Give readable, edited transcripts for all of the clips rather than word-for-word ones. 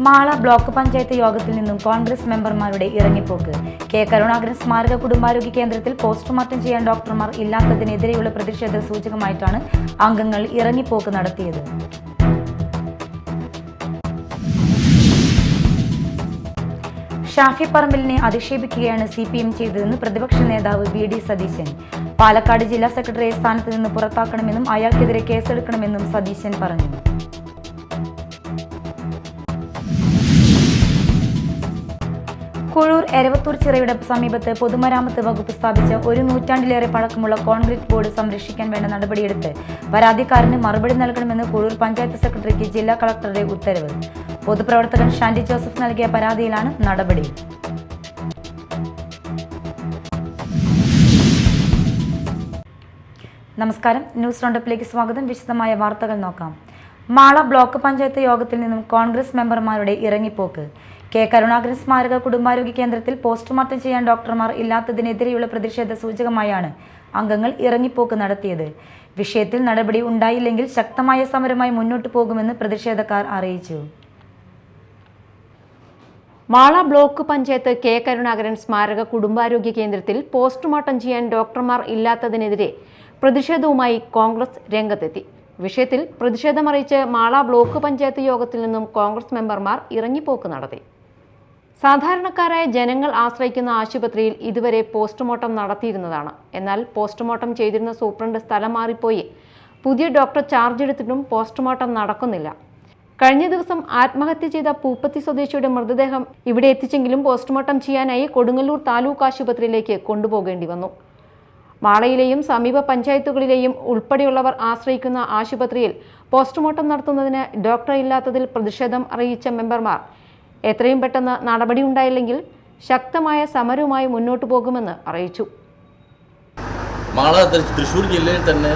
Mala block panchayat യോഗത്തിൽ നിന്നും Congress മെമ്പർമാരുടെ ഇറങ്ങിപ്പോക്ക്. K Karunakaran സ്മാരക കുടുംബാരോഗ്യ കേന്ദ്രത്തിൽ പോസ്റ്റ്മോർട്ടം ചെയ്യാൻ ഡോക്ടർമാർ ഇല്ലാത്തതിനെതിരെയുള്ള പ്രതിഷേധ സൂചകമായിട്ടാണ് അംഗങ്ങൾ ഇറങ്ങിപ്പോക്ക് നടത്തിയത്. ഷാഫി പറമ്പിലിനെ അധിക്ഷേപിക്കുകയാണ് CPM ചെയ്തതെന്ന് പ്രതിപക്ഷ നേതാവ് VD സതീശൻ. പാലക്കാട് ജില്ലാ സെക്രട്ടറിയെ സ്ഥാനത്ത് നിന്ന് പുറത്താക്കണമെന്നും അയാൾക്കെതിരെ കേസെടുക്കണമെന്നും സതീശൻ പറഞ്ഞു. കുഴൂർ എരവത്തൂർ ചിറയുടെ സമീപത്ത് പൊതുമരാമത്ത് വകുപ്പ് സ്ഥാപിച്ച 1 നൂറ്റാണ്ടിലേറെ പഴക്കമുള്ള കോൺക്രീറ്റ് ബോർഡ് സംരക്ഷിക്കാൻ വേണ്ട നടപടിയെടുത്ത് പരാതിക്കാരന് മറുപടി നൽകണമെന്ന് കുഴൂർ പഞ്ചായത്ത് സെക്രട്ടറിക്ക് ജില്ലാ കളക്ടറുടെ ഉത്തരവ്. പൊതുപ്രവർത്തകൻ ഷാൻഡി ജോസഫ് നൽകിയ പരാതിയിലാണ് നടപടി. നമസ്കാരം, ന്യൂസ് റൗണ്ടപ്പിലേക്ക് സ്വാഗതം. വിശദമായ വാർത്തകൾ നോക്കാം. മാള ബ്ലോക്ക് പഞ്ചായത്ത് യോഗത്തിൽ നിന്നും കോൺഗ്രസ് മെമ്പർമാരുടെ ഇറങ്ങിപ്പോക്ക്. കെ കരുണാകരൻ സ്മാരക കുടുംബാരോഗ്യ കേന്ദ്രത്തിൽ പോസ്റ്റ്മോർട്ടം ചെയ്യാൻ ഡോക്ടർമാർ ഇല്ലാത്തതിനെതിരെയുള്ള പ്രതിഷേധ സൂചകമായാണ് അംഗങ്ങൾ ഇറങ്ങിപ്പോക്ക് നടത്തിയത്. വിഷയത്തിൽ നടപടി ഉണ്ടായില്ലെങ്കിൽ ശക്തമായ സമരമായി മുന്നോട്ടു പോകുമെന്ന് പ്രതിഷേധക്കാർ അറിയിച്ചു. മാള ബ്ലോക്ക് പഞ്ചായത്ത് കെ കരുണാകരൻ സ്മാരക കുടുംബാരോഗ്യ കേന്ദ്രത്തിൽ പോസ്റ്റ്മോർട്ടം ചെയ്യാൻ ഡോക്ടർമാർ ഇല്ലാത്തതിനെതിരെ പ്രതിഷേധവുമായി കോൺഗ്രസ് രംഗത്തെത്തി. വിഷയത്തിൽ പ്രതിഷേധമറിയിച്ച് മാള ബ്ലോക്ക് പഞ്ചായത്ത് യോഗത്തിൽ നിന്നും കോൺഗ്രസ് മെമ്പർമാർ ഇറങ്ങിപ്പോക്ക് നടത്തി. സാധാരണക്കാരായ ജനങ്ങൾ ആശ്രയിക്കുന്ന ആശുപത്രിയിൽ ഇതുവരെ പോസ്റ്റ്മോർട്ടം നടത്തിയിരുന്നതാണ്. എന്നാൽ പോസ്റ്റ്മോർട്ടം ചെയ്തിരുന്ന സൂപ്രണ്ട് സ്ഥലം മാറിപ്പോയി പുതിയ ഡോക്ടർ ചാർജ് എടുത്തിട്ടും പോസ്റ്റ്മോർട്ടം നടക്കുന്നില്ല. കഴിഞ്ഞ ദിവസം ആത്മഹത്യ ചെയ്ത പൂപ്പത്തി സ്വദേശിയുടെ മൃതദേഹം ഇവിടെ എത്തിച്ചെങ്കിലും പോസ്റ്റ്മോർട്ടം ചെയ്യാനായി കൊടുങ്ങല്ലൂർ താലൂക്ക് ആശുപത്രിയിലേക്ക് കൊണ്ടുപോകേണ്ടി വന്നു. മാളയിലെയും സമീപ പഞ്ചായത്തുകളിലെയും ഉൾപ്പെടെയുള്ളവർ ആശ്രയിക്കുന്ന ആശുപത്രിയിൽ പോസ്റ്റ്മോർട്ടം നടത്തുന്നതിന് ഡോക്ടർ ഇല്ലാത്തതിൽ പ്രതിഷേധം അറിയിച്ച മെമ്പർമാർ എത്രയും പെട്ടെന്ന് നടപടി ഉണ്ടായില്ലെങ്കിൽ ശക്തമായ സമരവുമായി മുന്നോട്ടു പോകുമെന്ന് അറിയിച്ചു. മാള തൃശ്ശൂർ ജില്ലയിൽ തന്നെ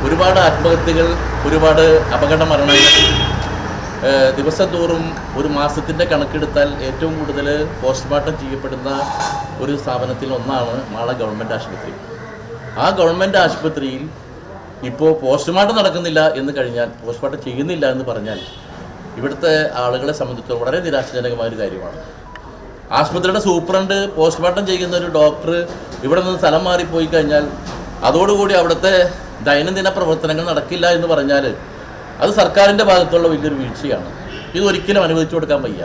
ഒരുപാട് ആത്മഹത്യകൾ, ഒരുപാട് അപകട മരണങ്ങൾ ദിവസം തോറും ഒരു മാസത്തിൻ്റെ കണക്കെടുത്താൽ ഏറ്റവും കൂടുതൽ പോസ്റ്റ്മോർട്ടം ചെയ്യപ്പെടുന്ന ഒരു സ്ഥാപനത്തിൽ ഒന്നാണ് മാള ഗവൺമെൻറ് ആശുപത്രി. ആ ഗവൺമെൻറ് ആശുപത്രിയിൽ ഇപ്പോൾ പോസ്റ്റ്മോർട്ടം നടക്കുന്നില്ല എന്ന് കഴിഞ്ഞാൽ, പോസ്റ്റ്മോർട്ടം ചെയ്യുന്നില്ല എന്ന് പറഞ്ഞാൽ ഇവിടുത്തെ ആളുകളെ സംബന്ധിച്ച് വളരെ നിരാശാജനകമായ ഒരു കാര്യമാണ്. ആശുപത്രിയുടെ സൂപ്രണ്ട് പോസ്റ്റ്മോർട്ടം ചെയ്യുന്ന ഒരു ഡോക്ടർ ഇവിടെ നിന്ന് സ്ഥലം മാറിപ്പോയി കഴിഞ്ഞാൽ അതോടുകൂടി അവിടുത്തെ ദൈനംദിന പ്രവർത്തനങ്ങൾ നടക്കില്ല എന്ന് പറഞ്ഞാൽ അത് സർക്കാരിൻ്റെ ഭാഗത്തുള്ള വലിയൊരു വീഴ്ചയാണ്. ഇതൊരിക്കലും അനുവദിച്ചു കൊടുക്കാൻ വയ്യ.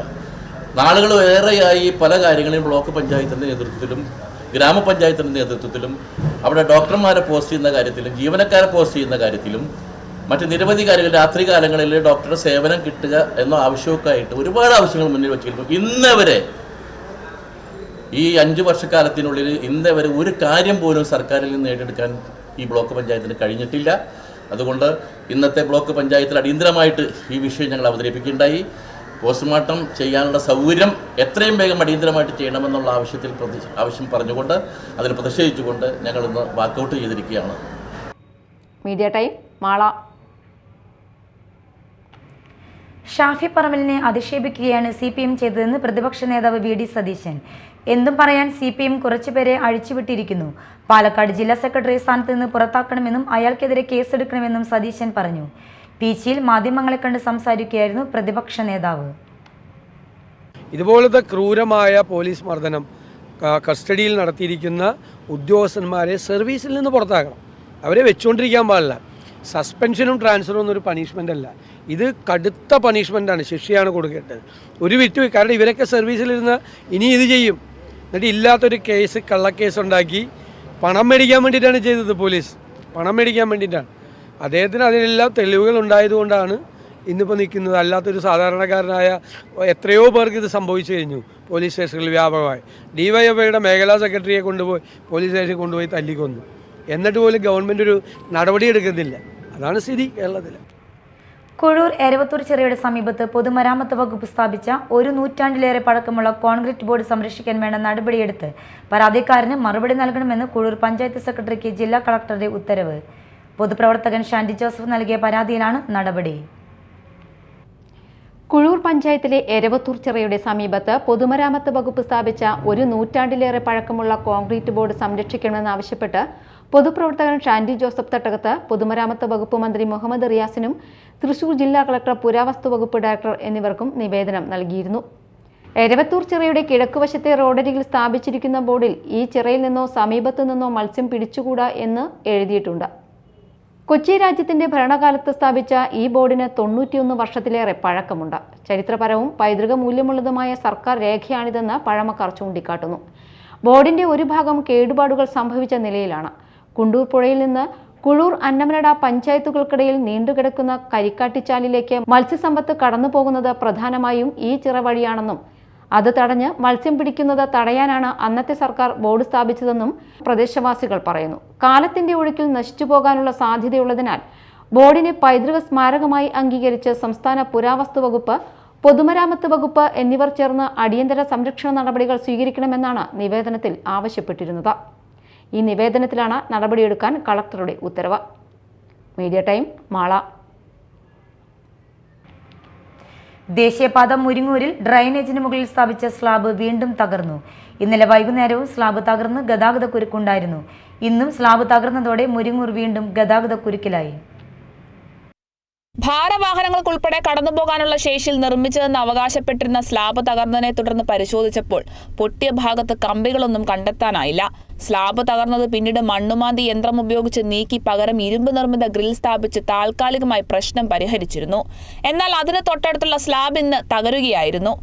നാളുകൾ ഏറെയായി പല കാര്യങ്ങളും ബ്ലോക്ക് പഞ്ചായത്തിൻ്റെ നേതൃത്വത്തിലും ഗ്രാമപഞ്ചായത്തിൻ്റെ നേതൃത്വത്തിലും അവിടെ ഡോക്ടർമാരെ പോസ്റ്റ് ചെയ്യുന്ന കാര്യത്തിലും ജീവനക്കാരെ പോസ്റ്റ് ചെയ്യുന്ന കാര്യത്തിലും മറ്റ് നിരവധി കാര്യങ്ങൾ, രാത്രി കാലങ്ങളിൽ ഡോക്ടറുടെ സേവനം കിട്ടുക എന്ന ആവശ്യമൊക്കെ ആയിട്ട് ഒരുപാട് ആവശ്യങ്ങൾ മുന്നിൽ വച്ചിരുന്നു. ഇന്നവരെ ഈ 5 വർഷക്കാലത്തിനുള്ളിൽ ഇന്നവരെ ഒരു കാര്യം പോലും സർക്കാരിൽ നിന്ന് നേടിയെടുക്കാൻ ഈ ബ്ലോക്ക് പഞ്ചായത്തിന് കഴിഞ്ഞിട്ടില്ല. അതുകൊണ്ട് ഇന്നത്തെ ബ്ലോക്ക് പഞ്ചായത്തിൽ അടിയന്തരമായിട്ട് ഈ വിഷയം ഞങ്ങൾ അവതരിപ്പിക്കുകയുണ്ടായി. പോസ്റ്റ്മോർട്ടം ചെയ്യാനുള്ള സൗകര്യം എത്രയും വേഗം അടിയന്തരമായിട്ട് ചെയ്യണമെന്നുള്ള ആവശ്യം പറഞ്ഞുകൊണ്ട് അതിൽ പ്രതിഷേധിച്ചുകൊണ്ട് ഞങ്ങളിന്ന് വാക്കൗട്ട് ചെയ്തിരിക്കുകയാണ്. Media time Mala. ഷാഫി പറമ്പിലിനെ അധിക്ഷേപിക്കുകയാണ് CPM ചെയ്തതെന്ന് പ്രതിപക്ഷ നേതാവ് VD സതീശൻ. എന്തും പറയാൻ CPM കുറച്ചുപേരെ അഴിച്ചുവിട്ടിരിക്കുന്നു. പാലക്കാട് ജില്ലാ സെക്രട്ടറി സ്ഥാനത്ത് നിന്ന് പുറത്താക്കണമെന്നും അയാൾക്കെതിരെ കേസെടുക്കണമെന്നും സതീശൻ പറഞ്ഞു. പീച്ചിയിൽ മാധ്യമങ്ങളെ കണ്ട് സംസാരിക്കുകയായിരുന്നു പ്രതിപക്ഷ നേതാവ്. ഇതുപോലത്തെ ക്രൂരമായ പോലീസ് മർദ്ദനം കസ്റ്റഡിയിൽ നടത്തിയിരിക്കുന്ന ഉദ്യോഗസ്ഥന്മാരെ സർവീസിൽ നിന്ന് പുറത്താക്കണം. അവരെ വെച്ചുകൊണ്ടിരിക്കാൻ പാടില്ല. സസ്പെൻഷനും ട്രാൻസ്ഫറും ഒന്നും ഒരു പണിഷ്മെൻ്റ് അല്ല. ഇത് കടുത്ത പണിഷ്മെൻ്റാണ്, ശിക്ഷയാണ് കൊടുക്കേണ്ടത്. ഒരു വിറ്റ്, കാരണം ഇവരൊക്കെ സർവീസിലിരുന്ന് ഇനി ഇത് ചെയ്യും. എന്നിട്ട് ഇല്ലാത്തൊരു കേസ്, കള്ളക്കേസ് ഉണ്ടാക്കി പണം മേടിക്കാൻ വേണ്ടിയിട്ടാണ് ചെയ്തത്. പോലീസ് പണം മേടിക്കാൻ വേണ്ടിയിട്ടാണ്. അദ്ദേഹത്തിന് അതിനെല്ലാം തെളിവുകൾ ഉണ്ടായതുകൊണ്ടാണ് ഇന്നിപ്പോൾ നിൽക്കുന്നത്. അല്ലാത്തൊരു സാധാരണക്കാരനായ എത്രയോ പേർക്ക് ഇത് സംഭവിച്ചു കഴിഞ്ഞു. പോലീസ് സ്റ്റേഷനിൽ വ്യാപകമായി DYFIയുടെ മേഖലാ സെക്രട്ടറിയെ കൊണ്ടുപോയി പോലീസ് സ്റ്റേഷനിൽ കൊണ്ടുപോയി തല്ലിക്കൊന്നു. എന്നിട്ട് പോലും ഗവൺമെൻറ് ഒരു നടപടി എടുക്കുന്നില്ല. അതാണ് സ്ഥിതി കേരളത്തിൽ. കുഴൂർ എരവത്തൂർ ചിറയുടെ സമീപത്ത് പൊതുമരാമത്ത് വകുപ്പ് സ്ഥാപിച്ച 1 നൂറ്റാണ്ടിലേറെ പഴക്കമുള്ള കോൺക്രീറ്റ് ബോർഡ് സംരക്ഷിക്കാൻ വേണ്ട നടപടിയെടുത്ത് പരാതിക്കാരന് മറുപടി നൽകണമെന്ന് കുഴൂർ പഞ്ചായത്ത് സെക്രട്ടറിക്ക് ജില്ലാ കളക്ടറുടെ ഉത്തരവ്. പൊതുപ്രവർത്തകൻ ഷാൻഡി ജോസഫ് നൽകിയ പരാതിയിലാണ് നടപടി. കുഴൂർ പഞ്ചായത്തിലെ എരവത്തൂർ ചിറയുടെ സമീപത്ത് പൊതുമരാമത്ത് വകുപ്പ് സ്ഥാപിച്ച 1 നൂറ്റാണ്ടിലേറെ പഴക്കമുള്ള കോൺക്രീറ്റ് ബോർഡ് സംരക്ഷിക്കണമെന്നാവശ്യപ്പെട്ട് പൊതുപ്രവർത്തകൻ ഷാൻഡി ജോസഫ് തട്ടകത്ത്, പൊതുമരാമത്ത് വകുപ്പ് മന്ത്രി മുഹമ്മദ് റിയാസിനും തൃശൂർ ജില്ലാ കളക്ടർ പുരാവസ്തു വകുപ്പ് ഡയറക്ടർ എന്നിവർക്കും നിവേദനം നൽകിയിരുന്നു. എരവത്തൂർ ചിറയുടെ കിഴക്കുവശത്തെ റോഡരികിൽ സ്ഥാപിച്ചിരിക്കുന്ന ബോർഡിൽ ഈ ചിറയിൽ നിന്നോ സമീപത്തു നിന്നോ മത്സ്യം പിടിച്ചുകൂടാ എന്ന് എഴുതിയിട്ടുണ്ട്. കൊച്ചി രാജ്യത്തിന്റെ ഭരണകാലത്ത് സ്ഥാപിച്ച ഈ ബോർഡിന് 91 വർഷത്തിലേറെ പഴക്കമുണ്ട്. ചരിത്രപരവും പൈതൃക മൂല്യമുള്ളതുമായ സർക്കാർ രേഖയാണിതെന്ന് പഴമക്കാർ ചൂണ്ടിക്കാട്ടുന്നു. ബോർഡിന്റെ ഒരു ഭാഗം കേടുപാടുകൾ സംഭവിച്ച നിലയിലാണ്. കുണ്ടൂർ പുഴയിൽ നിന്ന് കുഴൂർ അന്നമനട പഞ്ചായത്തുകൾക്കിടയിൽ നീണ്ടുകിടക്കുന്ന കരിക്കാട്ടിച്ചാലിലേക്ക് മത്സ്യസമ്പത്ത് കടന്നുപോകുന്നത് പ്രധാനമായും ഈ ചിറ വഴിയാണെന്നും അത് തടഞ്ഞ് മത്സ്യം പിടിക്കുന്നത് തടയാനാണ് അന്നത്തെ സർക്കാർ ബോർഡ് സ്ഥാപിച്ചതെന്നും പ്രദേശവാസികൾ പറയുന്നു. കാലത്തിന്റെ ഒഴുക്കിൽ നശിച്ചുപോകാനുള്ള സാധ്യതയുള്ളതിനാൽ ബോർഡിനെ പൈതൃക സ്മാരകമായി അംഗീകരിച്ച് സംസ്ഥാന പുരാവസ്തു വകുപ്പ്, പൊതുമരാമത്ത് വകുപ്പ് എന്നിവർ ചേർന്ന് അടിയന്തര സംരക്ഷണ നടപടികൾ സ്വീകരിക്കണമെന്നാണ് നിവേദനത്തിൽ ആവശ്യപ്പെട്ടിരുന്നത്. ഈ നിവേദനത്തിലാണ് നടപടിയെടുക്കാൻ കളക്ടറുടെ ഉത്തരവ്. Media time, Mala. ദേശീയപാത മുരിങ്ങൂരിൽ ഡ്രൈനേജിന് മുകളിൽ സ്ഥാപിച്ച സ്ലാബ് വീണ്ടും തകർന്നു. ഇന്നലെ വൈകുന്നേരവും സ്ലാബ് തകർന്ന് ഗതാഗതക്കുരുക്കുണ്ടായിരുന്നു. ഇന്നും സ്ലാബ് തകർന്നതോടെ മുരിങ്ങൂർ വീണ്ടും ഗതാഗതക്കുരുക്കിലായി. ഭാരവാഹനങ്ങൾക്കുൾപ്പെടെ കടന്നുപോകാനുള്ള ശേഷിയിൽ നിർമ്മിച്ചതെന്ന് അവകാശപ്പെട്ടിരുന്ന സ്ലാബ് തകർന്നതിനെ തുടർന്ന് പരിശോധിച്ചപ്പോൾ പൊട്ടിയ ഭാഗത്ത് കമ്പികളൊന്നും കണ്ടെത്താനായില്ല. സ്ലാബ് തകർന്നത് പിന്നീട് മണ്ണുമാന്തി യന്ത്രം ഉപയോഗിച്ച് നീക്കി പകരം ഇരുമ്പ് നിർമ്മിത ഗ്രിൽ സ്ഥാപിച്ച് താൽക്കാലികമായി പ്രശ്നം പരിഹരിച്ചിരുന്നു. എന്നാൽ അതിന് തൊട്ടടുത്തുള്ള സ്ലാബ് ഇന്ന് തകരുകയായിരുന്നു.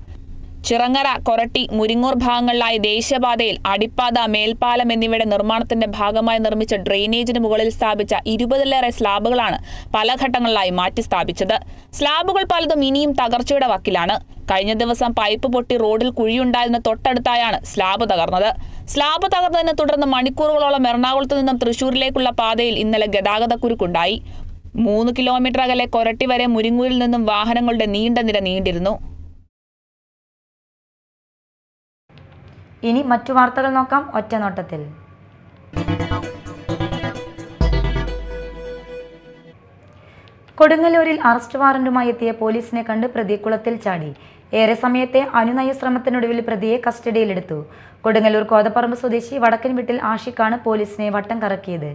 ചിറങ്ങര, കൊരട്ടി, മുരിങ്ങൂർ ഭാഗങ്ങളിലായി ദേശീയപാതയിൽ അടിപ്പാത, മേൽപ്പാലം എന്നിവയുടെ നിർമ്മാണത്തിന്റെ ഭാഗമായി നിർമ്മിച്ച ഡ്രെയിനേജിന് മുകളിൽ സ്ഥാപിച്ച 20-ലേറെ സ്ലാബുകളാണ് പല ഘട്ടങ്ങളിലായി മാറ്റി സ്ഥാപിച്ചത്. സ്ലാബുകൾ പലതും ഇനിയും തകർച്ചയുടെ വക്കിലാണ്. കഴിഞ്ഞ ദിവസം പൈപ്പ് പൊട്ടി റോഡിൽ കുഴിയുണ്ടായതിന് തൊട്ടടുത്തായാണ് സ്ലാബ് തകർന്നത്. സ്ലാബ് തകർന്നതിനെ തുടർന്ന് മണിക്കൂറുകളോളം എറണാകുളത്ത് നിന്നും തൃശൂരിലേക്കുള്ള പാതയിൽ ഇന്നലെ ഗതാഗതക്കുരുക്കുണ്ടായി. 3 കിലോമീറ്റർ അകലെ കൊരട്ടി വരെ മുരിങ്ങൂരിൽ നിന്നും വാഹനങ്ങളുടെ നീണ്ട നിര നീണ്ടിരുന്നു. ഇനി മറ്റു വാർത്തകൾ നോക്കാം ഒറ്റനോട്ടത്തിൽ. കൊടുങ്ങല്ലൂരിൽ അറസ്റ്റ് വാറന്റുമായി എത്തിയ പോലീസിനെ കണ്ട് പ്രതി കുളത്തിൽ ചാടി. ഏറെ സമയത്തെ അനുനയ ശ്രമത്തിനൊടുവിൽ പ്രതിയെ കസ്റ്റഡിയിലെടുത്തു. കൊടുങ്ങല്ലൂർ കോതപ്പറമ്പ് സ്വദേശി വടക്കൻ വീട്ടിൽ ആഷിഖാണ് പോലീസിനെ വട്ടം കറക്കിയത്.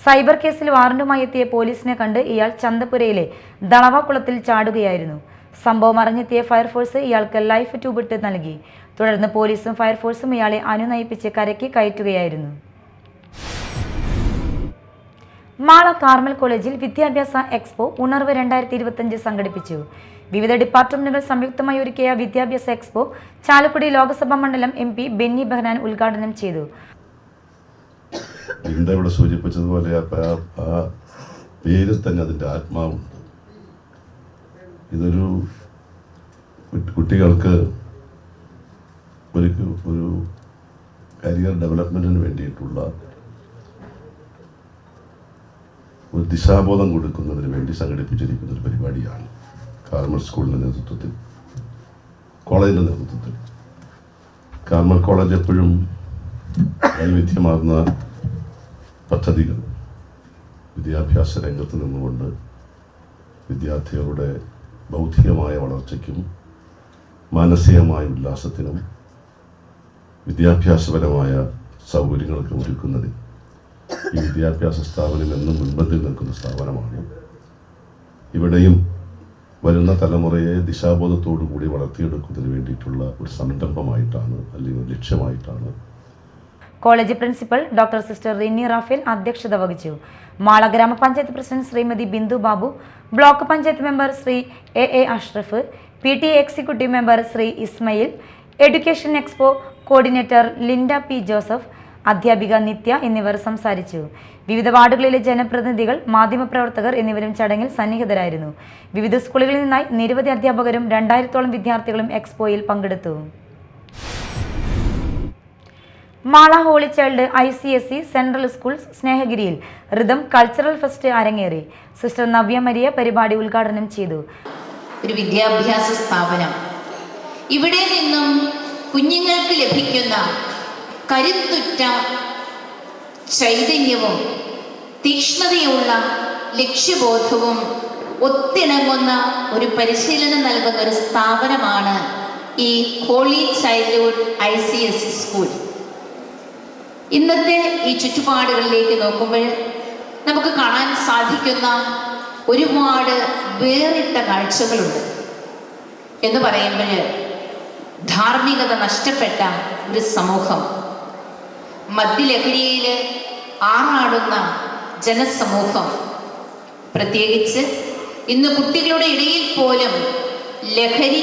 സൈബർ കേസിൽ വാറന്റുമായി എത്തിയ പോലീസിനെ കണ്ട് ഇയാൾ ചന്തപുരയിലെ ദളവ കുളത്തിൽ ചാടുകയായിരുന്നു. സംഭവം അറിഞ്ഞെത്തിയ ഫയർഫോഴ്സ് ഇയാൾക്ക് ലൈഫ് ട്യൂബ് ഇട്ട് നൽകി. തുടർന്ന് പോലീസും ഫയർഫോഴ്സും ഇയാളെ അനുനയിപ്പിച്ച് കരയ്ക്ക് കയറ്റുകയായിരുന്നു. മാള കാർമൽ കോളേജിൽ വിദ്യാഭ്യാസ എക്സ്പോ ഉണർവ് 2025 സംഘടിപ്പിച്ചു. വിവിധ ഡിപ്പാർട്ട്മെന്റുകൾ സംയുക്തമായി ഒരുക്കിയ വിദ്യാഭ്യാസ എക്സ്പോ ചാലക്കുടി ലോക്സഭാ മണ്ഡലം MP ബെന്നി ബെഹനാൻ ഉദ്ഘാടനം ചെയ്തു. ഇവിടെ സൂചിപ്പിച്ചതുപോലെ ആ പേരിൽ തന്നെ അതിൻ്റെ ആത്മാവുണ്ട്. ഇതൊരു കുട്ടികൾക്ക് ഒരു കരിയർ ഡെവലപ്മെൻറ്റിന് വേണ്ടിയിട്ടുള്ള ഒരു ദിശാബോധം കൊടുക്കുന്നതിന് വേണ്ടി സംഘടിപ്പിച്ചിരിക്കുന്ന ഒരു പരിപാടിയാണ്. കാർമൽ സ്കൂളിൻ്റെ നേതൃത്വത്തിൽ, കോളേജിൻ്റെ നേതൃത്വത്തിൽ. കാർമൽ കോളേജ് എപ്പോഴും വൈവിധ്യമാർന്ന പദ്ധതികൾ വിദ്യാഭ്യാസ രംഗത്ത് നിന്നുകൊണ്ട് വിദ്യാർത്ഥികളുടെ ബൗദ്ധികമായ വളർച്ചയ്ക്കും മാനസികമായ ഉല്ലാസത്തിനും വിദ്യാഭ്യാസപരമായ സൗകര്യങ്ങൾക്ക് ഒരുക്കുന്നതിൽ ഈ വിദ്യാഭ്യാസ സ്ഥാപനം എന്നും മുൻപന്തിൽ നിൽക്കുന്ന സ്ഥാപനമാണ്. ഇവിടെയും വരുന്ന തലമുറയെ ദിശാബോധത്തോടു കൂടി വളർത്തിയെടുക്കുന്നതിന് വേണ്ടിയിട്ടുള്ള ഒരു സംരംഭമായിട്ടാണ്, അല്ലെങ്കിൽ ഒരു ലക്ഷ്യമായിട്ടാണ്. College principal doctor sister Rinny Raphael അധ്യക്ഷത വഹിച്ചു. മാള ഗ്രാമപഞ്ചായത്ത് president Shrimati Bindu Babu, block panchayat member Shri A Ashraf, PTA executive member Shri Ismail, education expo coordinator Linda P. Joseph, അധ്യാപിക നിത്യ എന്നിവർ സംസാരിച്ചു. വിവിധ വാർഡുകളിലെ ജനപ്രതിനിധികൾ, മാധ്യമപ്രവർത്തകർ എന്നിവരും ചടങ്ങിൽ സന്നിഹിതരായിരുന്നു. വിവിധ സ്കൂളുകളിൽ നിന്നായി നിരവധി അധ്യാപകരും 2000-ഓളം വിദ്യാർത്ഥികളും എക്സ്പോയിൽ പങ്കെടുത്തു. Mala holy child ICSE central school സ്നേഹഗിരിയിൽ റിതം കൾച്ചറൽ ഫെസ്റ്റ് അരങ്ങേറി. സിസ്റ്റർ നവ്യ മരിയ പരിപാടി ഉദ്ഘാടനം ചെയ്തു. ഒരു വിദ്യാഭ്യാസ സ്ഥാപനം, ഇവിടെ നിന്നും കുഞ്ഞുങ്ങൾക്ക് ലഭിക്കുന്ന കരുത്തുറ്റ ചൈതന്യവും തീക്ഷ്ണതയുള്ള ലക്ഷ്യബോധവും ഒത്തിണങ്ങുന്ന ഒരു പരിശീലനം നൽകുന്ന ഒരു സ്ഥാപനമാണ് ഈ ഹോളി ചൈൽഡ്ഹുഡ് ICSE സ്കൂൾ. ഇന്നത്തെ ഈ ചുറ്റുപാടുകളിലേക്ക് നോക്കുമ്പോൾ നമുക്ക് കാണാൻ സാധിക്കുന്ന ഒരുപാട് വേറിട്ട കാഴ്ചകളുണ്ട്. എന്ന് പറയുമ്പോൾ ധാർമ്മികത നഷ്ടപ്പെട്ട ഒരു സമൂഹം, മദ്യലഹരിയിൽ ആറാടുന്ന ജനസമൂഹം, പ്രത്യേകിച്ച് ഇന്ന് കുട്ടികളുടെ ഇടയിൽ പോലും ലഹരി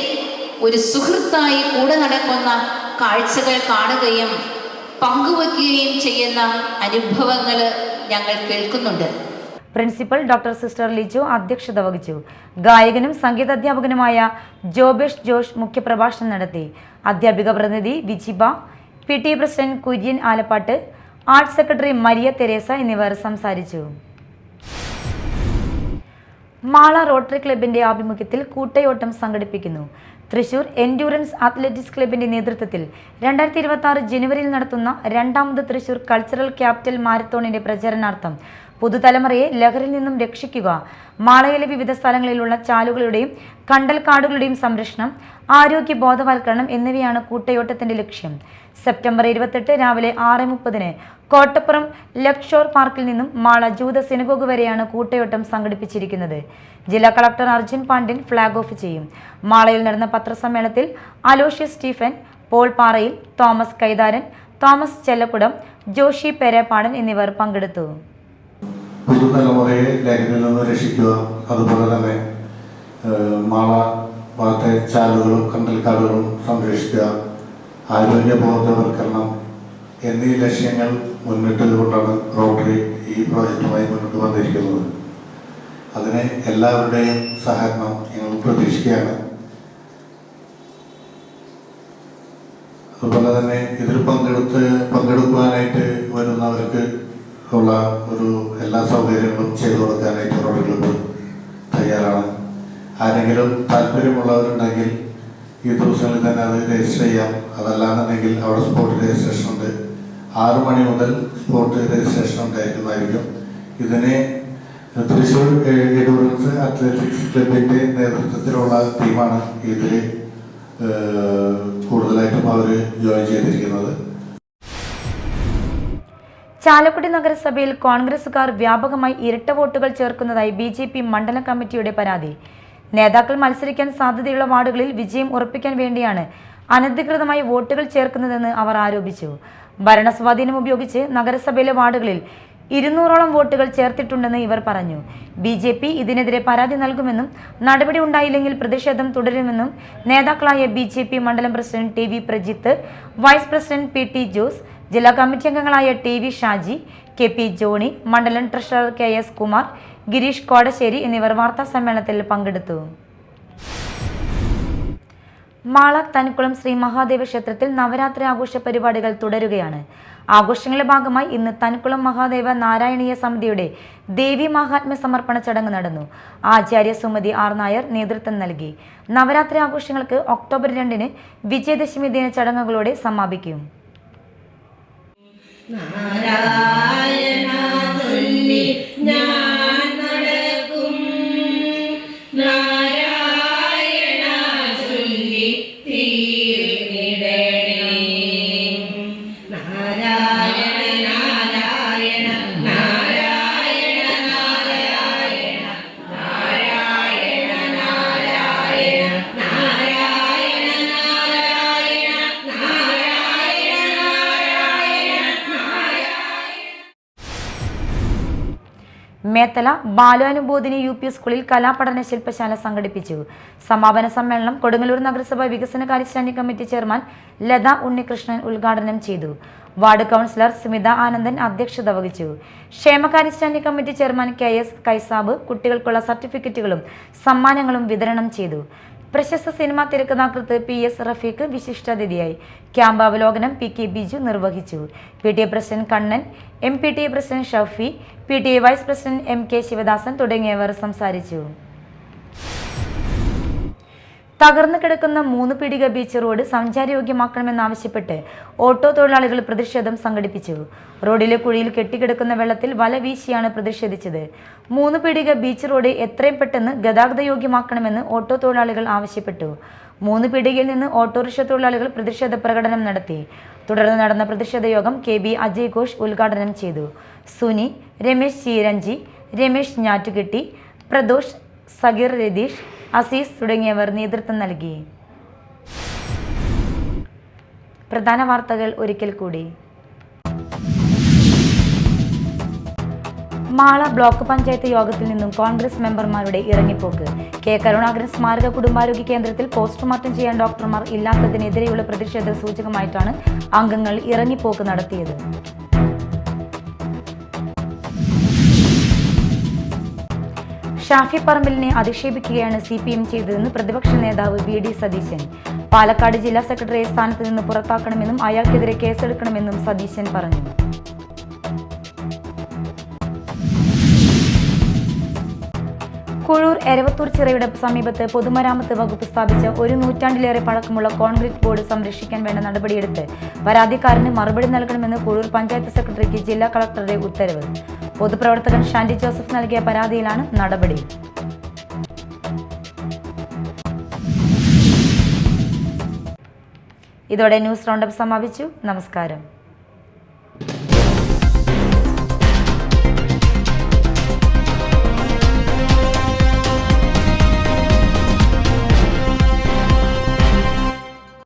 ഒരു സുഹൃത്തായി കൂടെ നടക്കുന്ന കാഴ്ചകൾ കാണുകയും പങ്കുവയ്ക്കുകയും ചെയ്യുന്ന അനുഭവങ്ങൾ ഞങ്ങൾ കേൾക്കുന്നുണ്ട്. പ്രിൻസിപ്പൽ ഡോക്ടർ സിസ്റ്റർ ലിജോ അധ്യക്ഷത വഹിച്ചു. ഗായകനും സംഗീതാധ്യാപകനുമായ ജോബേഷ് ജോഷ് മുഖ്യപ്രഭാഷണം നടത്തി. അധ്യാപിക പ്രതിനിധി Vijiba, PTA president Kurian Alappatt, arts secretary Maria Theresa എന്നിവർ സംസാരിച്ചു. മാള റോട്ടറി ക്ലബിന്റെ ആഭിമുഖ്യത്തിൽ കൂട്ടയോട്ടം സംഘടിപ്പിക്കുന്നു. തൃശൂർ എൻഡ്യൂറൻസ് അത്ലറ്റിക്സ് ക്ലബിന്റെ നേതൃത്വത്തിൽ 2026 ജനുവരിയിൽ നടത്തുന്ന രണ്ടാമത് തൃശൂർ കൾച്ചറൽ ക്യാപിറ്റൽ മാരത്തോണിന്റെ പ്രചരണാർത്ഥം പുതുതലമുറയെ ലഹരിയിൽ നിന്നും രക്ഷിക്കുക, മാളയിലെ വിവിധ സ്ഥലങ്ങളിലുള്ള ചാലുകളുടെയും കണ്ടൽക്കാടുകളുടെയും സംരക്ഷണം, ആരോഗ്യ ബോധവൽക്കരണം എന്നിവയാണ് കൂട്ടയോട്ടത്തിന്റെ ലക്ഷ്യം. സെപ്റ്റംബർ 28 രാവിലെ 6:30 കോട്ടപ്പുറം ലക്ഷോർ പാർക്കിൽ നിന്നും മാള ജൂത സിനഗോഗ് വരെയാണ് കൂട്ടയോട്ടം സംഘടിപ്പിച്ചിരിക്കുന്നത്. ജില്ലാ collector Arjun Pandian flag off ചെയ്യും. മാളയിൽ നടന്ന പത്രസമ്മേളനത്തിൽ അലോഷ്യസ് സ്റ്റീഫൻ, പോൾ പാറയിൽ, തോമസ് കൈതാരൻ, തോമസ് ചെല്ലക്കുടം, ജോഷി പെരേപ്പാടൻ എന്നിവർ പങ്കെടുത്തു. പുതുതലമുറയെ ലഹരിയിൽ നിന്ന് രക്ഷിക്കുക, അതുപോലെ തന്നെ മാള ഭാഗത്തെ ചാലുകളും കണ്ടൽക്കാടുകളും സംരക്ഷിക്കുക, ആരോഗ്യ ബോധവൽക്കരണം എന്നീ ലക്ഷ്യങ്ങൾ മുന്നിട്ടുകൊണ്ടാണ് റോട്ടറി ഈ പ്രോജക്റ്റുമായി മുന്നോട്ട് വന്നിരിക്കുന്നത്. അതിന് എല്ലാവരുടെയും സഹകരണം ഞങ്ങൾ പ്രതീക്ഷിക്കുകയാണ്. അതുപോലെ തന്നെ ഇതിൽ പങ്കെടുക്കുവാനായിട്ട് വരുന്നവർക്ക് ഉള്ള എല്ലാ സൗകര്യങ്ങളും ചെയ്തു കൊടുക്കാനായിട്ട് റോട്ടറി ക്ലബ്ബ് തയ്യാറാണ്. ആരെങ്കിലും താല്പര്യമുള്ളവരുണ്ടെങ്കിൽ ഈ ദിവസങ്ങളിൽ തന്നെ അത് രജിസ്റ്റർ ചെയ്യാം. അതല്ലാന്നുണ്ടെങ്കിൽ അവിടെ സ്പോട്ട് രജിസ്ട്രേഷൻ ഉണ്ട്. 6 മണി മുതൽ സ്പോട്ട് രജിസ്ട്രേഷൻ ഉണ്ടായിരിക്കുന്നതായിരിക്കും. ഇതിനെ തൃശ്ശൂർ എൻഡ്യൂറൻസ് അത്ലറ്റിക്സ് ക്ലബിൻ്റെ നേതൃത്വത്തിലുള്ള ടീമാണ് ഇതിൽ കൂടുതലായിട്ടും അവർ ജോയിൻ ചെയ്തിരിക്കുന്നത്. ചാലക്കുടി നഗരസഭയിൽ കോൺഗ്രസുകാർ വ്യാപകമായി ഇരട്ട വോട്ടുകൾ ചേർക്കുന്നതായി BJP മണ്ഡലം കമ്മിറ്റിയുടെ പരാതി. നേതാക്കൾ മത്സരിക്കാൻ സാധ്യതയുള്ള വാർഡുകളിൽ വിജയം ഉറപ്പിക്കാൻ വേണ്ടിയാണ് അനധികൃതമായി വോട്ടുകൾ ചേർക്കുന്നതെന്ന് അവർ ആരോപിച്ചു. ഭരണസ്വാധീനം ഉപയോഗിച്ച് നഗരസഭയിലെ വാർഡുകളിൽ 200ഓളം വോട്ടുകൾ ചേർത്തിട്ടുണ്ടെന്ന് ഇവർ പറഞ്ഞു. BJP ഇതിനെതിരെ പരാതി നൽകുമെന്നും നടപടി ഉണ്ടായില്ലെങ്കിൽ പ്രതിഷേധം തുടരുമെന്നും നേതാക്കളായ BJP മണ്ഡലം president TV Prajith, vice president PT Jose, ജില്ലാ കമ്മിറ്റി അംഗങ്ങളായ TV ഷാജി, KP ജോണി, മണ്ഡലം ട്രഷറർ KS കുമാർ, ഗിരീഷ് കോടശ്ശേരി എന്നിവർ വാർത്താ സമ്മേളനത്തിൽ പങ്കെടുത്തു. മാള തനിക്കുളം ശ്രീ മഹാദേവ ക്ഷേത്രത്തിൽ നവരാത്രി ആഘോഷ പരിപാടികൾ തുടരുകയാണ്. ആഘോഷങ്ങളുടെ ഭാഗമായി ഇന്ന് തനിക്കുളം മഹാദേവ നാരായണീയ സമിതിയുടെ ദേവി മഹാത്മ്യ സമർപ്പണ ചടങ്ങ് നടന്നു. ആചാര്യ സുമതി R നായർ നേതൃത്വം നൽകി. നവരാത്രി ആഘോഷങ്ങൾക്ക് ഒക്ടോബർ 2 വിജയദശമി ദിന ചടങ്ങുകളോടെ സമാപിക്കും. മേത്തല ബാലാനുബോധിനി UP സ്കൂളിൽ കലാപഠന ശില്പശാല സംഘടിപ്പിച്ചു. സമാപന സമ്മേളനം കൊടുങ്ങല്ലൂർ നഗരസഭ വികസനകാര്യ standing committee chairman Latha Unnikrishnan ഉദ്ഘാടനം ചെയ്തു. വാർഡ് കൗൺസിലർ സ്മിത ആനന്ദൻ അധ്യക്ഷത വഹിച്ചു. ക്ഷേമകാര്യ standing committee chairman KS Kaisab കുട്ടികൾക്കുള്ള സർട്ടിഫിക്കറ്റുകളും സമ്മാനങ്ങളും വിതരണം ചെയ്തു. പ്രശസ്ത സിനിമാ തിരക്കഥാകൃത്ത് PS റഫീഖ് വിശിഷ്ടാതിഥിയായി. ക്യാമ്പ് അവലോകനം PK ബിജു നിർവഹിച്ചു. PTA president Kannan, MPTA president Shafi, PTA vice president MK Sivadasan തുടങ്ങിയവർ സംസാരിച്ചു. തകർന്നു കിടക്കുന്ന 3 പീടിക ബീച്ച് റോഡ് സഞ്ചാരയോഗ്യമാക്കണമെന്നാവശ്യപ്പെട്ട് ഓട്ടോ തൊഴിലാളികൾ പ്രതിഷേധം സംഘടിപ്പിച്ചു. റോഡിലെ കുഴിയിൽ കെട്ടിക്കിടക്കുന്ന വെള്ളത്തിൽ വല വീശിയാണ് പ്രതിഷേധിച്ചത്. 3 പീടിക ബീച്ച് റോഡ് എത്രയും പെട്ടെന്ന് ഗതാഗത യോഗ്യമാക്കണമെന്ന് ഓട്ടോ തൊഴിലാളികൾ ആവശ്യപ്പെട്ടു. 3 പീടികയിൽ നിന്ന് ഓട്ടോറിക്ഷ തൊഴിലാളികൾ പ്രതിഷേധ പ്രകടനം നടത്തി. തുടർന്ന് നടന്ന പ്രതിഷേധ യോഗം KB അജയ് ഘോഷ് ഉദ്ഘാടനം ചെയ്തു. സുനി, രമേശ് ചീരഞ്ചി, രമേശ് ഞാറ്റുകെട്ടി, പ്രദോഷ്, സഗീർ രതീഷ്, അസീസ് തുടങ്ങിയവർ നേതൃത്വം നൽകി. പ്രധാന വാർത്തകൾ ഒരിക്കൽ കൂടി. മാള ബ്ലോക്ക് പഞ്ചായത്ത് യോഗത്തിൽ നിന്നും കോൺഗ്രസ് മെമ്പർമാരുടെ ഇറങ്ങിപ്പോക്ക്. കെ കരുണാകരൻ സ്മാരക കുടുംബാരോഗ്യ കേന്ദ്രത്തിൽ പോസ്റ്റ്മോർട്ടം ചെയ്യാൻ ഡോക്ടർമാർ ഇല്ലാത്തതിനെതിരെയുള്ള പ്രതിഷേധ സൂചകമായിട്ടാണ് അംഗങ്ങൾ ഇറങ്ങിപ്പോക്ക് നടത്തിയത്. ഷാഫി പറമ്പിലിനെ അധിക്ഷേപിക്കുകയാണ് CPM ചെയ്തതെന്ന് പ്രതിപക്ഷ നേതാവ് VD സതീശൻ. പാലക്കാട് ജില്ലാ സെക്രട്ടറിയെ സ്ഥാനത്ത് നിന്ന് പുറത്താക്കണമെന്നും അയാൾക്കെതിരെ കേസെടുക്കണമെന്നും സതീശൻ പറഞ്ഞു. കുഴൂർ എരവത്തൂർ ചിറയുടെ സമീപത്ത് പൊതുമരാമത്ത് വകുപ്പ് സ്ഥാപിച്ച 1 നൂറ്റാണ്ടിലേറെ പഴക്കമുള്ള കോൺക്രീറ്റ് ബോർഡ് സംരക്ഷിക്കാൻ വേണ്ട നടപടിയെടുത്ത് പരാതിക്കാരന് മറുപടി നൽകണമെന്ന് കുഴൂർ പഞ്ചായത്ത് സെക്രട്ടറിക്ക് ജില്ലാ കളക്ടറുടെ ഉത്തരവ്. പൊതുപ്രവർത്തകൻ ഷാൻഡി ജോസഫ് നൽകിയ പരാതിയിലാണ് നടപടി. ഇതോടെ ന്യൂസ് റൗണ്ടപ്പ് സമാപിച്ചു. നമസ്കാരം.